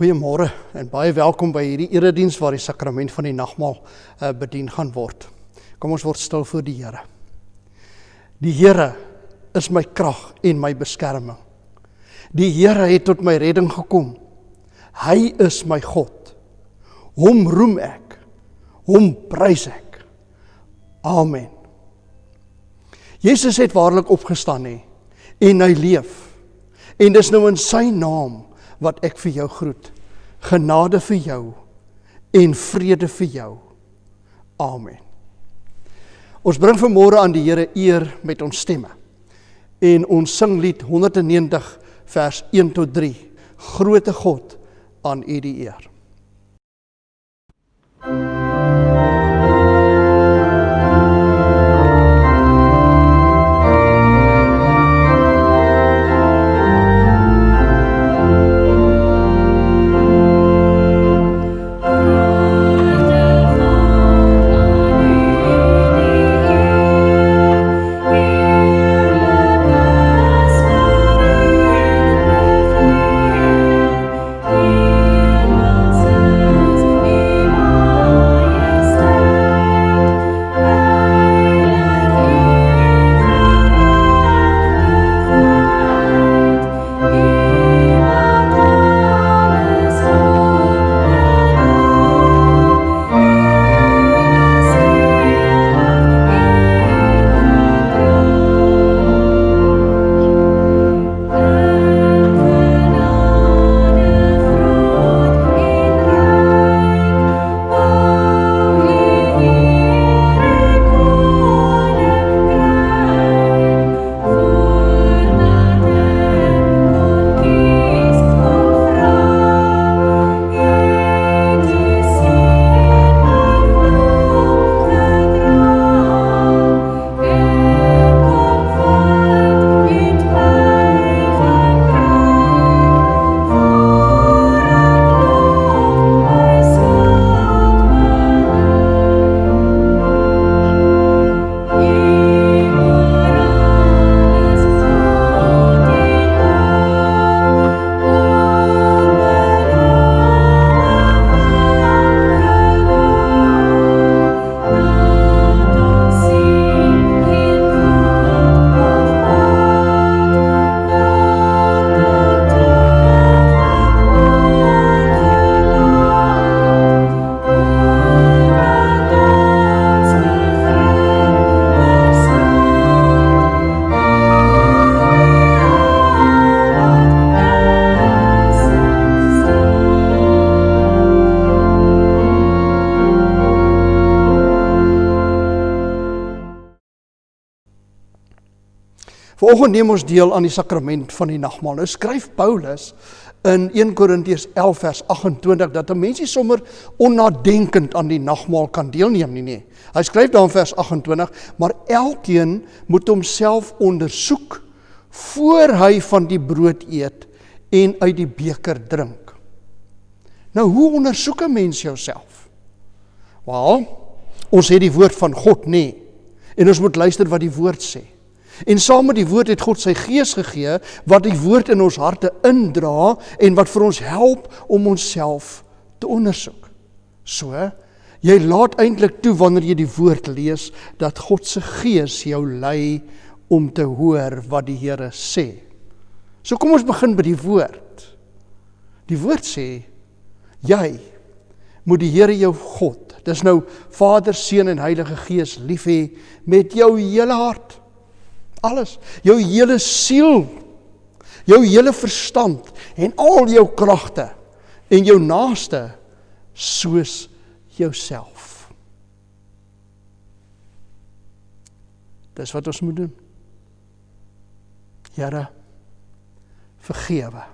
Goeiemôre en baie welkom by hierdie erediens waar die sakrament van die nagmaal bedien gaan word. Kom ons word stil voor die Here. Die Here is my krag en my beskerming. Die Here het tot my redding gekom. Hy is my God. Hom roem ek. Hom prys ek. Amen. Jesus het waarlik opgestaan en hy leef. En dis nou in sy naam wat ek vir jou groet. Genade vir jou en vrede vir jou. Amen. Ons bring vanmôre aan die Here eer met ons stemme. En ons sing lied 190 vers 1 tot 3. Grote God, aan U die eer. Vanoggend neem ons deel aan die sakrament van die nagmaal. Nou skryf Paulus in 1 Korintiërs 11 vers 28 dat 'n mens nie sommer onnadenkend aan die nagmaal kan deelneem nie. Hy skryf daar in vers 28, maar elkeen moet homself ondersoek voor hy van die brood eet en uit die beker drink. Nou, hoe ondersoek 'n mens jouself? Wel, ons het die woord van God en ons moet luister wat die woord sê. En saam met die woord het God sy gees gegee, wat die woord in ons harte indra, en wat vir ons help om onsself te ondersoek. So, jy laat eintlik toe wanneer jy die woord lees, dat God se gees jou lei om te hoor wat die Here sê. So kom ons begin by die woord. Die woord sê, jy moet die Here jou God, dis nou Vader, Seun en Heilige Gees lief hê met jou hele hart. Alles, jou hele siel, jou hele verstand en al jou kragte en jou naaste soos jouself. Dis wat ons moet doen. Here, vergewe.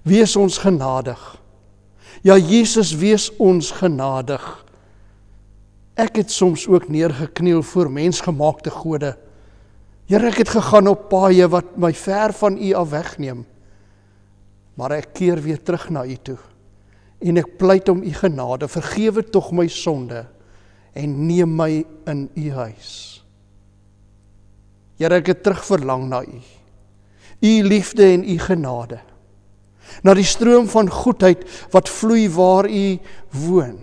Wees ons genadig. Ja, Jesus, wees ons genadig. Ek het soms ook neergekniel voor mensgemaakte gode. Here, ek het gegaan op paaie wat my ver van U af wegneem. Maar ek keer weer terug na U toe. En ek pleit om U genade, vergewe tog my sonde en neem my in U huis. Here, ek het terugverlang na U. U liefde en U genade. na die stroom van goedheid wat vloei waar U woon.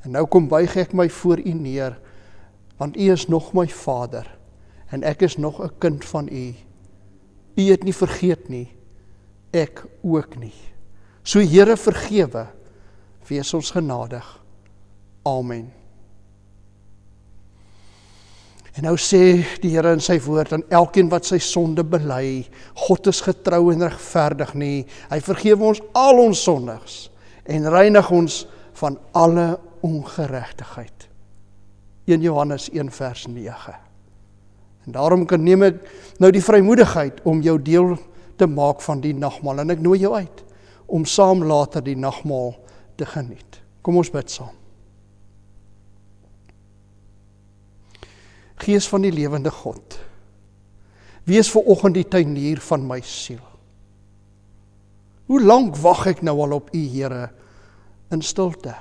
En nou kom buig ek my voor U neer, want U is nog my Vader, en ek is nog 'n kind van U. U het nie vergeet nie, ek ook nie. So Here, vergewe, wees ons genadig. Amen. En nou sê die Here in sy woord aan elkeen wat sy sonde bely, God is getrou en regverdig nie. Hy vergewe ons al ons sondigs en reinig ons van alle ongeregtigheid. 1 Johannes 1 vers 9. En daarom neem ek nou die vrymoedigheid om jou deel te maak van die nagmaal. En ek nooi jou uit om saam later die nagmaal te geniet. Kom ons bid saam. Gees van die lewende God, wees vanoggend die tuinier van my siel. Hoe lank wag ek nou al op U, Here, in stilte?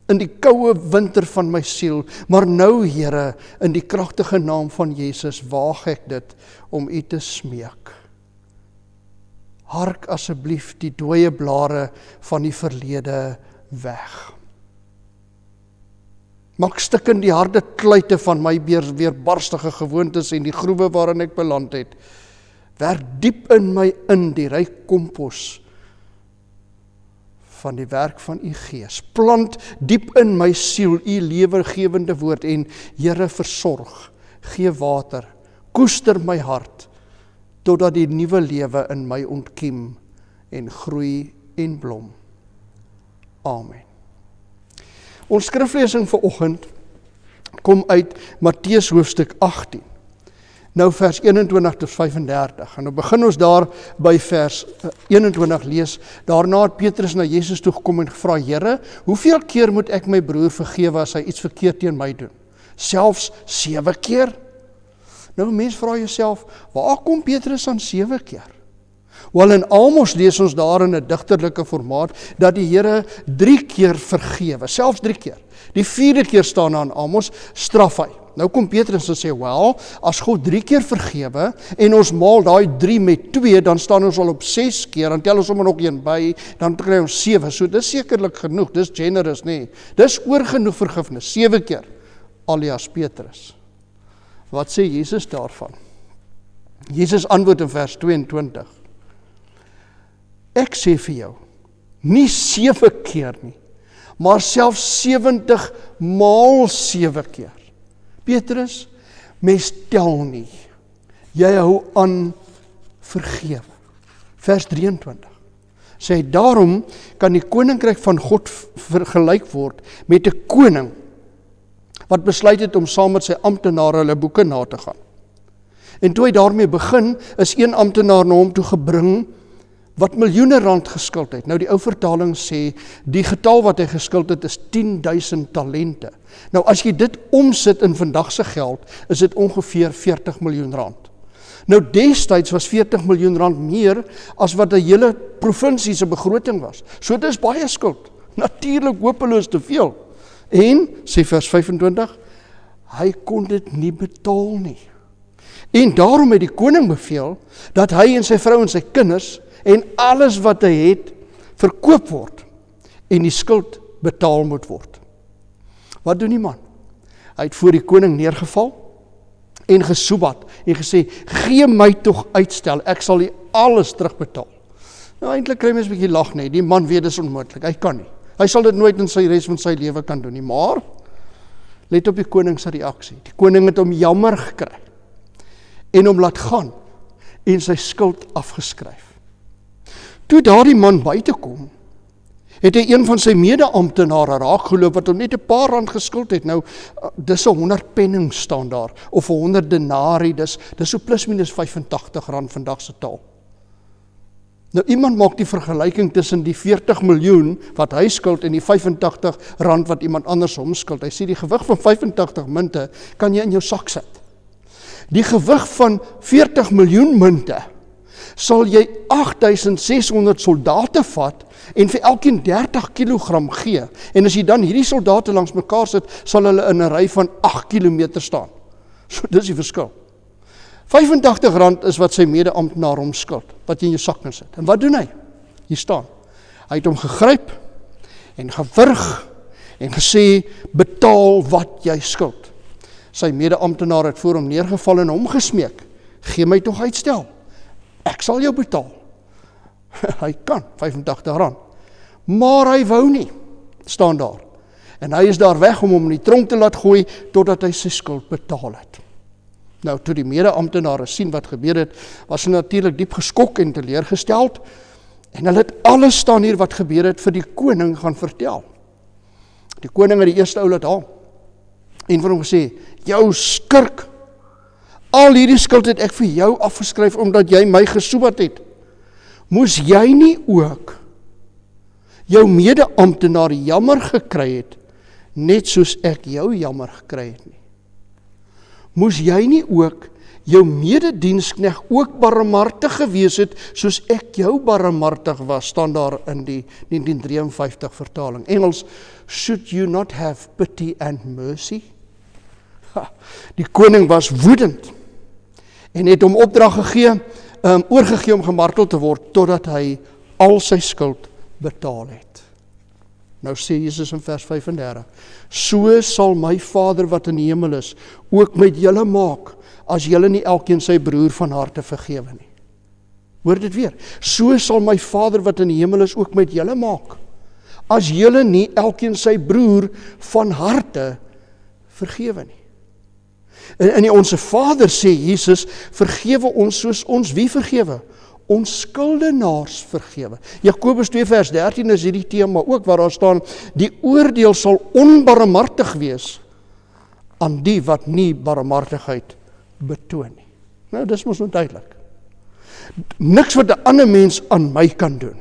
In die koue winter van my siel, maar nou, Here, in die kragtige naam van Jesus, waag ek dit om U te smeek. Hark asseblief die dooie blare van die verlede weg. Maak stik in die harde kluite van my weerbarstige gewoontes en die groewe waarin ek beland het. Werk diep in my in die ryk kompos van die werk van U Gees. Plant diep in my siel U lewegewende woord en Here, versorg, gee water, koester my hart, totdat die nuwe lewe in my ontkiem en groei en blom. Amen. Ons skriflesing vanoggend kom uit Matteus hoofstuk 18. Nou vers 21 tot 35. En nou begin ons daar by vers 21 lees. Daarna het Petrus na Jesus toe gekom en gevra, Here, hoeveel keer moet ek my broer vergewe as hy iets verkeerd teen my doen? Selfs 7 keer? Nou mens vra jouself, waar kom Petrus aan 7 keer? Wel in Amos lees ons daar in 'n digterlike formaat dat die Here 3 keer vergewe, selfs 3 keer. Die 4de keer staan aan Amos, straf hy. Nou kom Petrus en sê, wel, as God 3 keer vergewe en ons maal daai 3 met 2, dan staan ons al op 6 keer, dan tel ons sommer nog een by, dan kry ons 7. So dis sekerlik genoeg, dis generous, nee. Dis oor genoeg vergifnis, 7 keer, alias Petrus. Wat sê Jesus daarvan? Jesus antwoord in vers 22. Ek sê vir jou, nie 7 keer nie, maar selfs 70 maal 7 keer. Petrus, mens tel nie, jy hou aan vergewe. Vers 23, sê daarom kan die koninkryk van God vergelyk word met 'n koning, wat besluit het om saam met sy amptenare hulle boeke na te gaan. En toe hy daarmee begin, is een amptenaar na hom toe gebring, wat miljoene rand geskuld het. Nou die ou vertaling sê, die getal wat hy geskuld het is 10.000 talente. Nou as jy dit omsit in vandagse geld, is dit ongeveer 40 miljoen rand. Nou destyds was 40 miljoen rand meer as wat 'n hele provinsie se begroting was. So dit is baie skuld. Natuurlik hopeloos te veel. En, sê vers 25, hy kon dit nie betaal nie. En daarom het die koning beveel, dat hy en sy vrou en sy kinders, en alles wat hy het, verkoop word, en die skuld betaal moet word. Wat doen die man? Hy het voor die koning neergeval, en gesoebat, en gesê, gee my tog uitstel, ek sal die alles terugbetaal. Nou eintlik kry mens 'n bietjie lag nie, die man weet dis onmoontlik, hy kan nie. Hy sal dit nooit in sy res van sy lewe kan doen nie, maar, let op die koning se reaksie. Die koning het hom jammer gekry, en hom laat gaan, en sy skuld afgeskryf. Toe daardie man buite kom, het hy een van sy mede-amptenare raakgeloop wat hom net 'n paar rand geskuld het. Nou, dis 100 penning staan daar, of 100 denari, dis so plus minus 85 rand vandag se taal. Nou iemand maak die vergelyking tussen die 40 miljoen wat hy skuld en die 85 rand wat iemand anders hom skuld. Hy sê die gewig van 85 munte kan jy in jou sak sit. Die gewig van 40 miljoen munte sal jy 8600 soldate vat en vir elkeen 30 kilogram gee. En as jy dan hierdie soldate langs mekaar sit, sal hulle in 'n ry van 8 kilometer staan. So dis die verskil. R85 is wat sy mede-amptenaar hom skuld, wat jy in jou sak kan sit. En wat doen hy? Hier staan. Hy het hom gegryp en gewurg en gesê, betaal wat jy skuld. Sy mede-amptenaar het voor hom neergeval en hom gesmeek, gee my tog uitstel, ek sal jou betaal. Hy kan, R85. Maar hy wou nie, staan daar. En hy is daar weg om hom in die tronk te laat gooi, totdat hy sy skuld betaal het. Nou, toe die mede-amptenare sien wat gebeur het, was hulle natuurlik diep geskok en teleurgesteld, en hulle het alles staan hier wat gebeur het vir die koning gaan vertel. Die koning het die eerste ou laat haal, en vir hom gesê, jou skurk, al hierdie skuld het ek vir jou afgeskryf, omdat jy my gesoebat het. Moes jy nie ook jou mede-amptenaar jammer gekry het, net soos ek jou jammer gekry het nie? Moes jy nie ook jou mededienskneg ook barmhartig gewees het, soos ek jou barmhartig was, staan daar in die 1953 vertaling. Engels, should you not have pity and mercy? Die koning was woedend, en het hom opdrag gegee, oorgegee om gemartel te word, totdat hy al sy skuld betaal het. Nou sê Jesus in vers 35, so sal my Vader wat in die hemel is, ook met julle maak, as julle nie elkeen sy broer van harte vergewe nie. Hoor dit weer, so sal my Vader wat in die hemel is, ook met julle maak, as julle nie elkeen sy broer van harte vergewe nie. En Onse Vader, sê Jesus, vergewe ons soos ons wie vergewe? Ons skuldenaars vergewe. Jakobus 2 vers 13 is hierdie tema ook, waar daar staan, die oordeel sal onbarmhartig wees aan die wat nie barmhartigheid betoon nie. Nou, dis mos nou duidelik. Niks wat 'n ander mens aan my kan doen,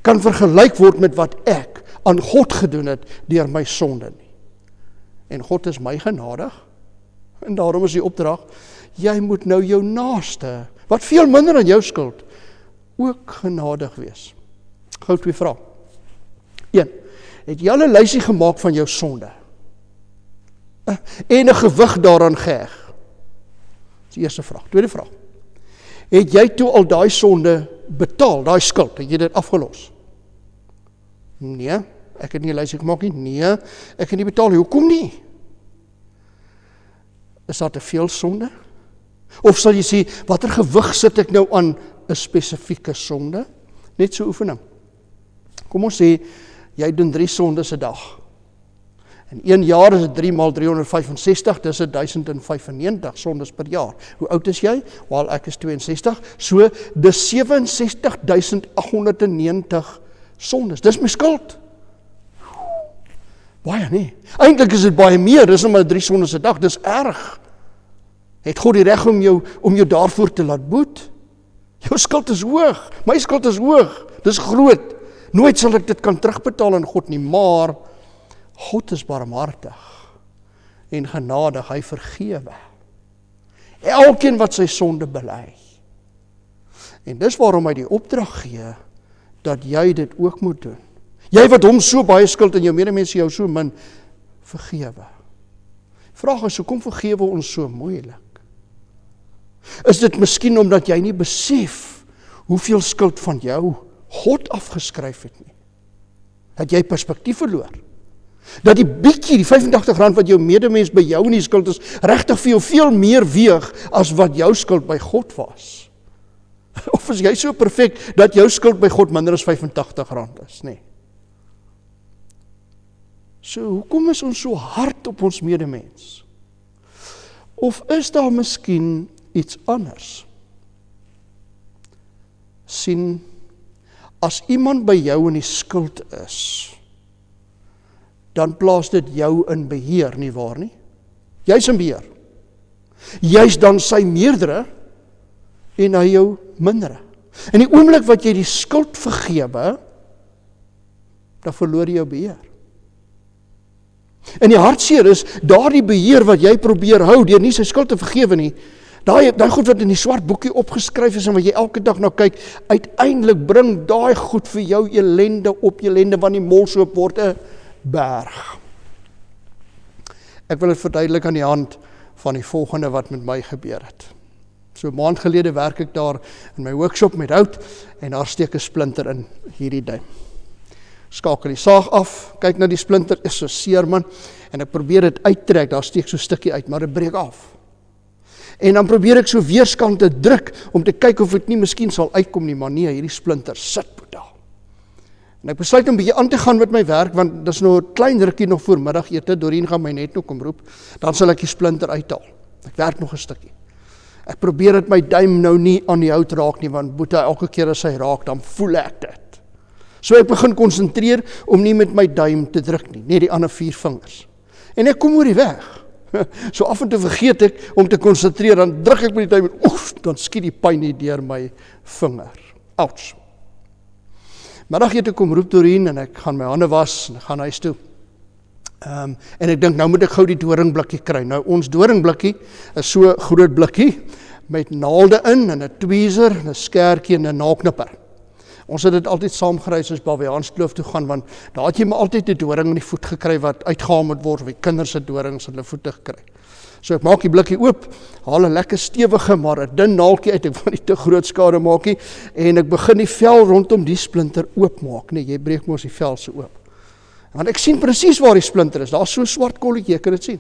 kan vergelyk word met wat ek aan God gedoen het deur my sonde nie. En God is my genadig, en daarom is die opdrag, jy moet nou jou naaste, wat veel minder aan jou skuld, ook genadig wees. Gou 2 vrae. 1. Het jy al 'n lysie gemaak van jou sonde? En 'n gewig daaraan geheg? Dis die eerste vraag. Tweede vraag. Het jy toe al daai sonde betaal, daai skuld, het jy dit afgelos? Nee, ek het nie 'n lysie gemaak nie. Nee, ek het nie betaal nie. Hoekom nie? Is daar te veel sonde? Of sal jy sê, watter gewig sit ek nou aan 'n spesifieke sonde? Net so oefening. Kom ons sê, jy doen 3 sondes 'n dag. In 1 jaar is dit 3 maal 365, dis 1095 sondes per jaar. Hoe oud is jy? Wel, ek is 62, so dis 67.890 sondes. Dis my skuld. Baie nie. Eintlik is dit baie meer, dis nog maar 3 sondes 'n dag, dis erg. Het God die reg om jou daarvoor te laat boet? Jou skuld is hoog, my skuld is hoog, dis groot. Nooit sal ek dit kan terugbetaal aan God nie, maar God is barmhartig en genadig, hy vergewe elkeen wat sy sonde bely. En dis waarom hy die opdrag gee, dat jy dit ook moet doen. Jy wat hom so baie skuld en jou medemense jou so min, vergewe. Vraag is, hoekom vergewe ons so moeilik? Is dit miskien omdat jy nie besef hoeveel skuld van jou God afgeskryf het nie? Dat jy perspektief verloor? Dat die bietjie, die R85 wat jou medemens by jou in die skuld is, regtig vir jou veel meer weeg as wat jou skuld by God was? Of is jy so perfek dat jou skuld by God minder as R85 is? Nee. So, hoekom is ons so hard op ons medemens? Of is daar miskien iets anders? Sien, as iemand by jou in die skuld is, dan plaas dit jou in beheer, nie waar nie? Jy's in beheer. Jy's dan sy meerdere en hy jou mindere. In die oomblik wat jy die skuld vergewe, dan verloor jy jou beheer. En die hartseer is, daardie beheer wat jy probeer hou, deur nie sy skuld te vergewe nie, daai goed wat in die swart boekie opgeskryf is, en wat jy elke dag na kyk, uiteindelik bring daai goed vir jou ellende op ellende, want die molsoop word 'n berg. Ek wil dit verduidelik aan die hand van die volgende wat met my gebeur het. So 'n maand gelede werk ek daar in my workshop met hout en daar steek 'n splinter in hierdie duim. Skakel die saag af, kyk na die splinter, is so seer man, en ek probeer dit uittrek, daar steek so 'n stukkie uit, maar dit breek af. En dan probeer ek so weerskant te druk, om te kyk of dit nie miskien sal uitkom nie, maar nee, hierdie splinter sit daar. En ek besluit om 'n bietjie aan te gaan met my werk, want dis nou 'n klein rukkie nog voor middagete, Dorien gaan my net nog kom roep, dan sal ek die splinter uithaal. Ek werk nog 'n stukkie. Ek probeer dat my duim nou nie aan die hout raak nie, want Boeta, elke keer as hy raak, dan voel ek dit. So ek begin konsentreer om nie met my duim te druk nie, net die ander 4 vingers. En ek kom oor die weg. So af en toe vergeet ek om te konsentreer, dan druk ek met die duim en oef, dan skiet die pyn nie deur my vinger. Ouch. Middagete kom roep Dorien en ek gaan my hande was en ek gaan huis toe. En ek dink, nou moet ek gou die doringblikkie kry. Nou, ons doringblikkie is so 'n groot blikkie met naalde in en 'n tweezer, 'n skertjie en 'n naalknipper. Ons het dit altyd saamgery as ons Baviaanskloof toe gaan, want daar het jy maar altyd 'n doring in die voet gekry wat uitgehaal moet word, of die kinders se dorings in hulle voete gekry. So ek maak die blikkie oop, haal 'n lekker stewige, maar 'n dun naaltjie uit, ek wil nie te groot skade maak nie, en ek begin die vel rondom die splinter oopmaak. Nee, jy breek mos die vel so oop. Want ek sien presies waar die splinter is, daar is so 'n swart kolletjie, ek kan dit sien.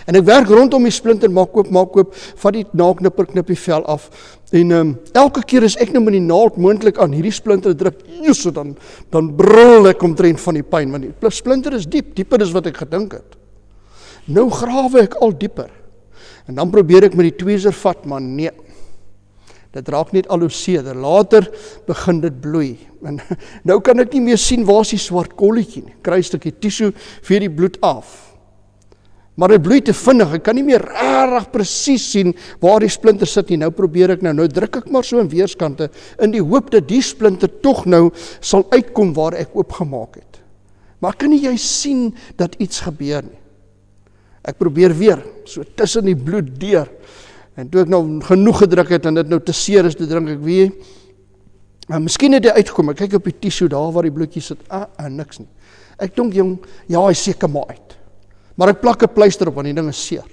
En ek werk rondom die splinter, maak oop, vat die naalknipper, knip die vel af, en elke keer as ek nou met die naald moontlik aan hierdie splinter druk, so dan brul ek omtrent van die pyn, want die splinter is diep, dieper as wat ek gedink het. Nou grawe ek al dieper, en dan probeer ek met die tweezer vat, maar nee, dit raak net al hoe seerder. Later begin dit bloei, en nou kan ek nie meer sien waar is die swart kolletjie nie, kry 'n stukkie tissue, vee die bloed af. Maar dit bloei te vinnig, ek kan nie meer regtig presies sien waar die splinter sit nie. Nou probeer ek nou druk ek maar so in weerskante, in die hoop dat die splinter tog nou sal uitkom waar ek oopgemaak het. Maar kan nie jy sien dat iets gebeur nie? Ek probeer weer, so tussen die bloed deur, en toe ek nou genoeg gedruk het, en dit nou te seer is, toe drink ek weer, miskien het hy uitgekom, ek kyk op die tissue daar waar die bloedjie sit, niks nie. Ek dink jong, ja, hy seker maar uit. Maar ek plak 'n pleister op, want die ding is seer.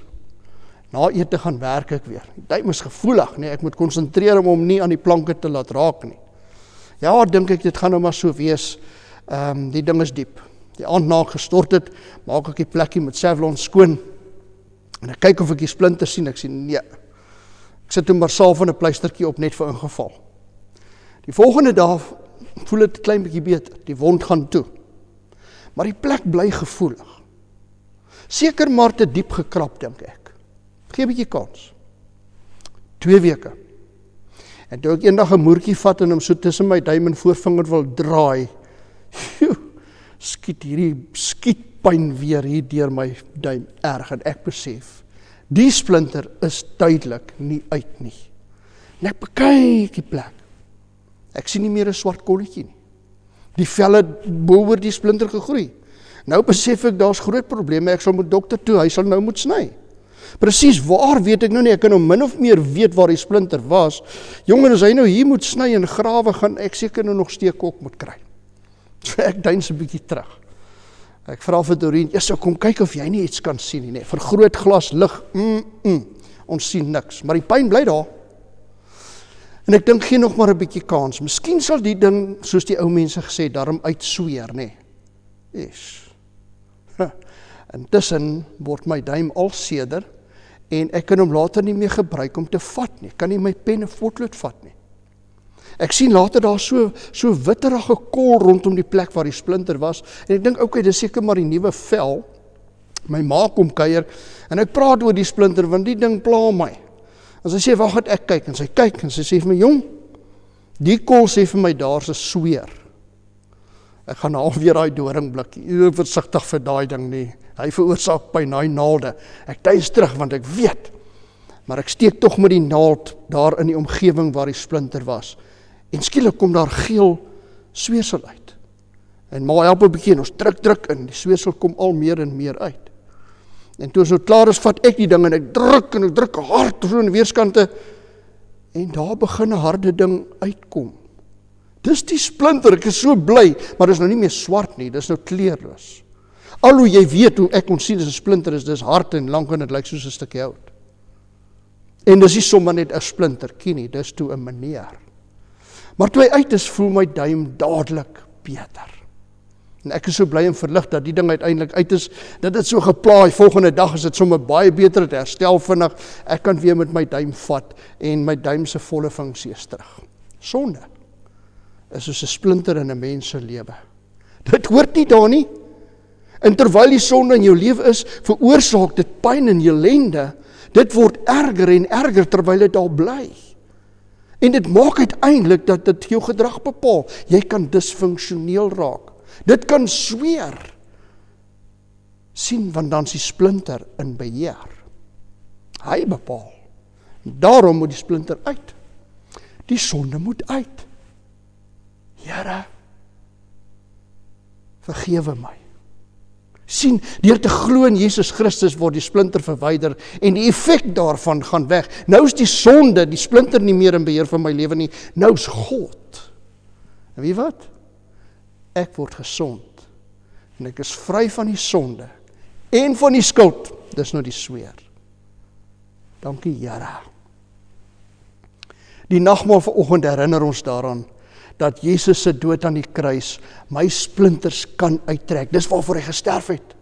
Na ete gaan werk ek weer. Die duim is gevoelig, nee, ek moet konsentreer om hom nie aan die planke te laat raak nie. Ja, dink ek, dit gaan nou maar so wees. Die ding is diep. Die aand na ek gestort het, maak ek die plekkie met Savlon skoon, en ek kyk of ek die splinter sien, ek sien, nee. Ek sit toe maar salf van 'n pleistertjie op, net vir ingeval. Die volgende dag voel dit 'n klein bietjie beter, die wond gaan toe. Maar die plek bly gevoelig. Seker maar te diep gekrap, dink ek. Gee 'n bietjie kans. 2 weke. En toe ek eendag 'n moertjie vat en hom so tussen my duim en voorvinger wil draai, skiet hierdie skietpyn weer hier deur my duim erg, en ek besef, die splinter is duidelik nie uit nie. En ek bekyk die plek. Ek sien nie meer 'n swart kolletjie nie. Die vel het bo oor die splinter gegroei. Nou besef ek, daar's groot probleme, ek sal met dokter toe, hy sal nou moet sny. Presies waar weet ek nou nie, ek kan nou min of meer weet waar die splinter was. Jongen, as hy nou hier moet sny en grawe, gaan ek seker nou nog steekok moet kry. So ek deins 'n bietjie terug. Ek vra vir Dorien, so kom kyk of jy nie iets kan sien nie, nee, vergrootglas lig, ons sien niks, maar die pyn bly daar. En ek dink, gee nog maar 'n bietjie kans, miskien sal die ding, soos die ou mense gesê, daarom uitsweer, nee. Yes. Intussen word my duim al seerder, en ek kan hom later nie meer gebruik om te vat nie, kan nie my pen en potlood vat nie. Ek sien later daar so witterige kol rondom die plek waar die splinter was, en ek dink, okay, dis seker maar die nuwe vel. My ma kom kuier, en ek praat oor die splinter, want die ding pla my. En sy sê, wag, ek kyk, en sy kyk, en sy sê vir my, jong, die kol sê vir my, daar's 'n sweer. Ek gaan haal weer daai doringblikkie, versigtig vir daai ding nie, hy veroorsaak pyn, daai naalde. Ek duis terug, want ek weet, maar ek steek tog met die naald daar in die omgewing waar die splinter was. En skielik kom daar geel sweersel uit. En ma help 'n bietjie, en ons druk in, die sweersel kom al meer en meer uit. En toe so klaar is, vat ek die ding, en ek druk hard, so in weerskante, en daar begin 'n harde ding uitkom. Dis die splinter, ek is so bly, maar dis nou nie meer swart nie, dis nou kleurloos. Al hoe jy weet hoe ek kon sien, dis 'n splinter is, dis hard en lank, en dit lyk soos 'n stukkie hout. En dis nie sommer net 'n splintertjie nie, dis toe 'n meneer. Maar toe hy uit is, voel my duim dadelik beter. En ek is so bly en verlig dat die ding uiteindelik uit is, dat dit so geplaai, volgende dag is dit sommer baie beter, het herstel vinnig, ek kan weer met my duim vat, en my duim se volle funksie is terug. Sonde is soos 'n splinter in 'n mens se lewe. Dit hoort nie daar nie. En terwyl die sonde in jou lewe is, veroorsaak dit pyn en ellende. Dit word erger en erger terwyl dit daar bly. En dit maak uiteindelik dat dit jou gedrag bepaal. Jy kan disfunksioneel raak. Dit kan sweer. Sien, want dan is die splinter in beheer. Hy bepaal. Daarom moet die splinter uit. Die sonde moet uit. Here, vergewe my. Sien, deur te glo in Jesus Christus word die splinter verwyder en die effek daarvan gaan weg. Nou is die sonde, die splinter nie meer in beheer van my lewe nie. Nou is God. En weet wat? Ek word gesond. En ek is vry van die sonde en van die skuld. Dis nou die sweer. Dankie, Here. Die nagmaal vanoggend herinner ons daaraan dat Jesus se dood aan die kruis my splinters kan uittrek. Dis waarvoor hy gesterf het.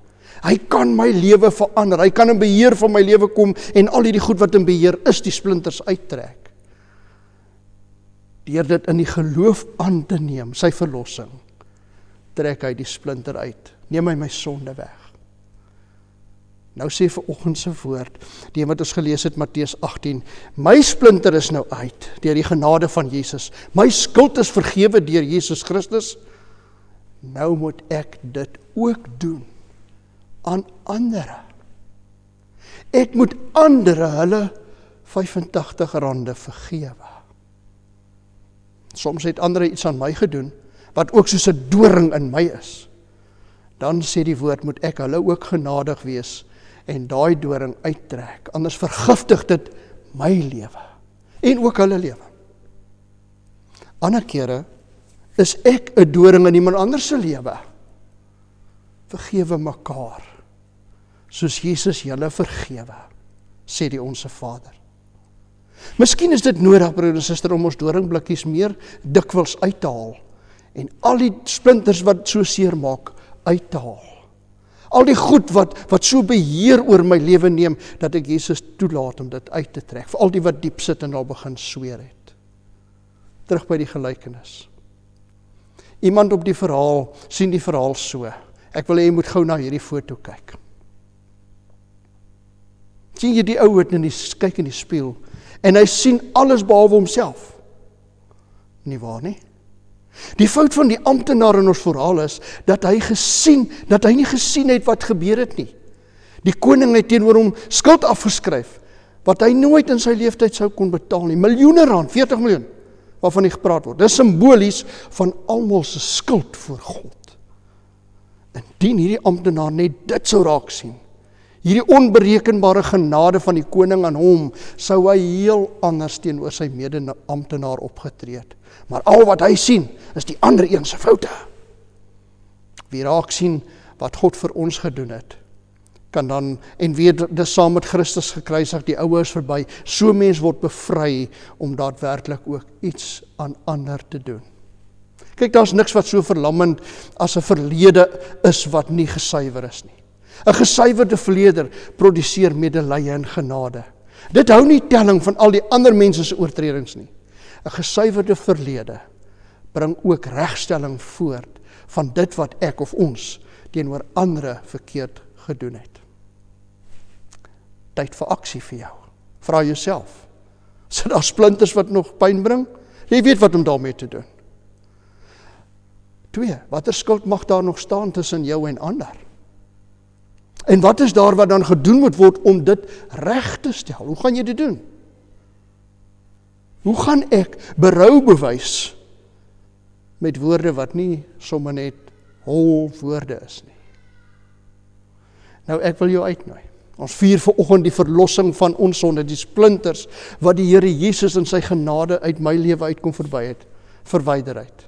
Hy kan my lewe verander. Hy kan in beheer van my lewe kom en al hierdie goed wat in beheer is, die splinters uittrek. Deur dit in die geloof aan te neem, sy verlossing, trek hy die splinter uit. Neem hy my sonde weg. Nou sê vanoggend se woord, die wat ons gelees het, Matteus 18, my splinter is nou uit, deur die genade van Jesus. My skuld is vergewe deur Jesus Christus. Nou moet ek dit ook doen aan ander. Ek moet ander hulle R85 vergewe. Soms het ander iets aan my gedoen, wat ook soos 'n doring in my is. Dan sê die woord, moet ek hulle ook genadig wees, en daai doring uittrek, anders vergiftig dit my lewe, en ook hulle lewe. Ander kere is ek 'n doring in iemand anders se lewe. Vergewe mekaar, soos Jesus julle vergewe, sê die Onse Vader. Miskien is dit nodig, broer en suster, om ons doringblikkies meer dikwels uit te haal, en al die splinters wat so seer maak, uit te haal. Al die goed wat so beheer oor my lewe neem, dat ek Jesus toelaat om dit uit te trek, vir al die wat diep sit en al begin sweer het. Terug by die gelykenis. Iemand op die verhaal, sien die verhaal so. Ek wil hê jy moet gou na hierdie foto kyk. Sien jy die ou wat kyk in die spieël, en hy sien alles behalwe homself. Nie waar nie? Die fout van die amptenaar in ons verhaal is, dat hy nie gesien het wat gebeur het nie. Die koning het teenoor hom skuld afgeskryf, wat hy nooit in sy leeftyd sou kon betaal nie. Miljoene rand, 40 miljoen, waarvan nie gepraat word. Dis simbolies van almal se skuld voor God. Indien hierdie amptenaar net dit sou raak sien, hierdie onberekenbare genade van die koning aan hom, sou hy heel anders teenoor sy mede-amptenaar opgetree het. Maar al wat hy sien, is die ander een se foute. Wie raak sien wat God vir ons gedoen het, kan dan, en wie dit saam met Christus gekruisig, die ouers verby, so mens word bevry om daadwerklik ook iets aan ander te doen. Kyk, daar's niks wat so verlammend as 'n verlede is wat nie gesuiwer is nie. 'n Gesuiwerde verlede produseer medelee en genade. Dit hou nie telling van al die ander mense se oortredings nie. 'n Gesuiwerde verlede bring ook regstelling voort van dit wat ek of ons teenoor ander verkeerd gedoen het. Tyd vir aksie vir jou. Vra jouself, is daar splinters wat nog pyn bring? Jy weet wat om daarmee te doen. 2. Watter skuld mag daar nog staan tussen jou en ander? En wat is daar wat dan gedoen moet word om dit reg te stel? Hoe gaan jy dit doen? Hoe gaan ek berou bewys met woorde wat nie sommer net hol woorde is nie? Nou, ek wil jou uitnooi. Ons vier vanoggend die verlossing van ons sonde, die splinters wat die Here Jesus in sy genade uit my lewe uitkom verwyder uit.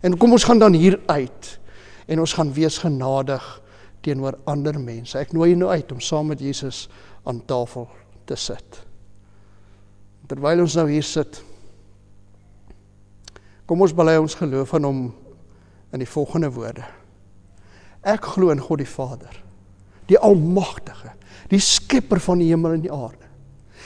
En kom ons gaan dan hier uit en ons gaan wees genadig teenoor ander mense. Ek nooi jou nou uit om saam met Jesus aan tafel te sit. Terwyl ons nou hier sit, kom ons bely ons geloof aan hom in die volgende woorde. Ek glo in God die Vader, die Almagtige, die Skepper van die hemel en die aarde.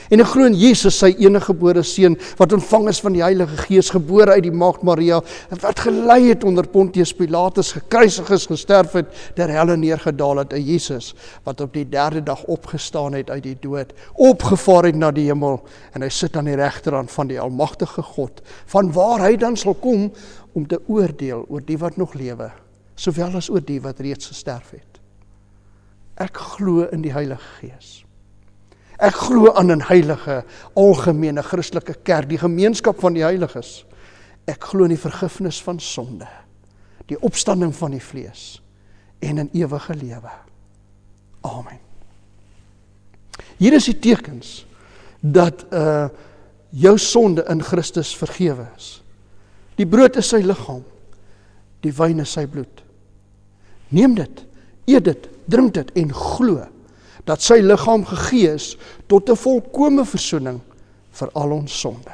En ek glo in Jesus, sy enige gebore seun, wat ontvang is van die Heilige Gees, gebore uit die Maagd Maria, wat gelei het onder Pontius Pilatus, gekruisig is, gesterf het, der helle neergedaal het, Jesus, wat op die 3de dag opgestaan het uit die dood, opgevaar het na die hemel, en hy sit aan die regterhand van die Almagtige God, van waar hy dan sal kom, om te oordeel oor die wat nog lewe, sowel as oor die wat reeds gesterf het. Ek glo in die Heilige Gees. Ek glo aan 'n heilige, algemene Christelike kerk, die gemeenskap van die heiliges. Ek glo in die vergifnis van sonde, die opstanding van die vlees en in ewige lewe. Amen. Hier is die tekens dat jou sonde in Christus vergewe is. Die brood is sy liggaam, die wyn is sy bloed. Neem dit, eet dit, drink dit en glo dat sy liggaam gegee is tot 'n volkome versoening vir al ons sonde.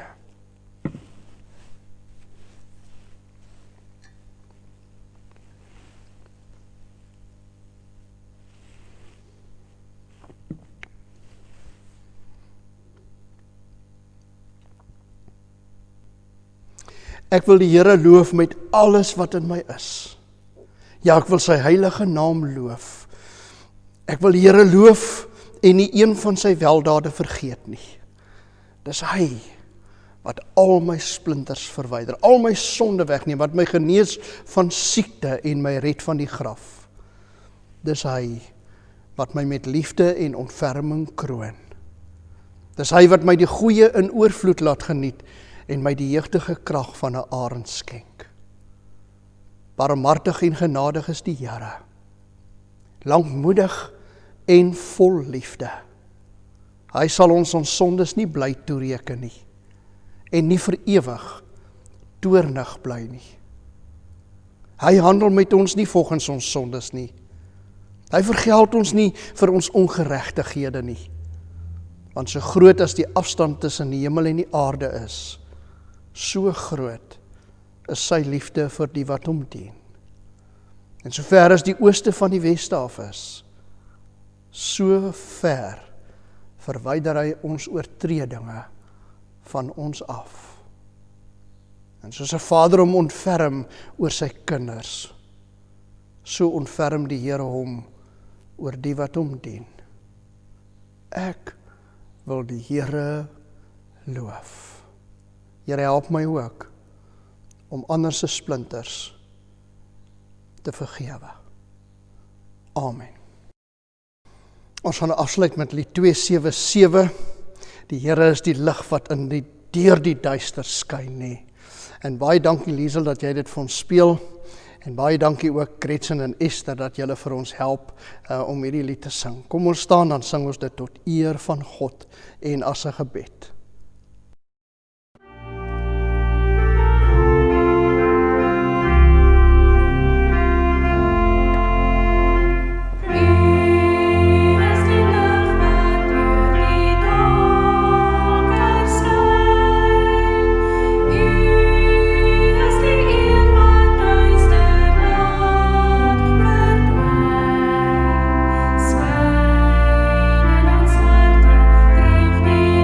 Ek wil die Here loof met alles wat in my is. Ja, ek wil sy heilige naam loof. Ek wil die Here loof en nie een van sy weldade vergeet nie. Dis hy wat al my splinters verwyder, al my sonde wegneem, wat my genees van siekte en my red van die graf. Dis hy wat my met liefde en ontferming kroon. Dis hy wat my die goeie in oorvloed laat geniet en my die jeugdige krag van 'n arend skenk. Barmhartig en genadig is die Here, lankmoedig en vol liefde. Hy sal ons sondes nie bly toereken nie, en nie vir ewig toornig bly nie. Hy handel met ons nie volgens ons sondes nie. Hy vergeld ons nie vir ons ongeregtighede nie. Want so groot as die afstand tussen die hemel en die aarde is, so groot is sy liefde vir die wat hom dien. En so ver as die ooste van die weste af is, so ver verwyder hy ons oortredinge van ons af. En soos 'n vader hom ontferm oor sy kinders, so ontferm die Here hom oor die wat hom dien. Ek wil die Here loof. Here, help my ook om ander se splinters te vergewe. Amen. Ons gaan afsluit met lied 277. Die Here is die lig wat deur die duister skyn nie. En baie dankie Liesel dat jy dit vir ons speel. En baie dankie ook Gretchen en Esther dat julle vir ons help om hierdie lied te sing. Kom ons staan, dan sing ons dit tot eer van God en as 'n gebed. Schijn in ons harte, drijf die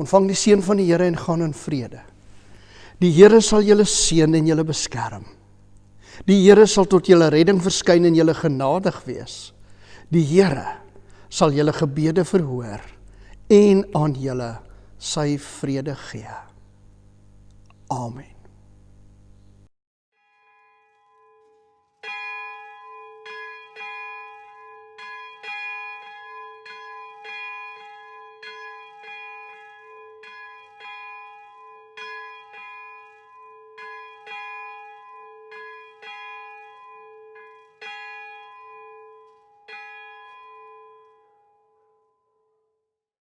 Ontvang die seën van die Here en gaan in vrede. Die Here sal julle seën en julle beskerm. Die Here sal tot julle redding verskyn en julle genadig wees. Die Here sal julle gebede verhoor en aan julle sy vrede gee. Amen.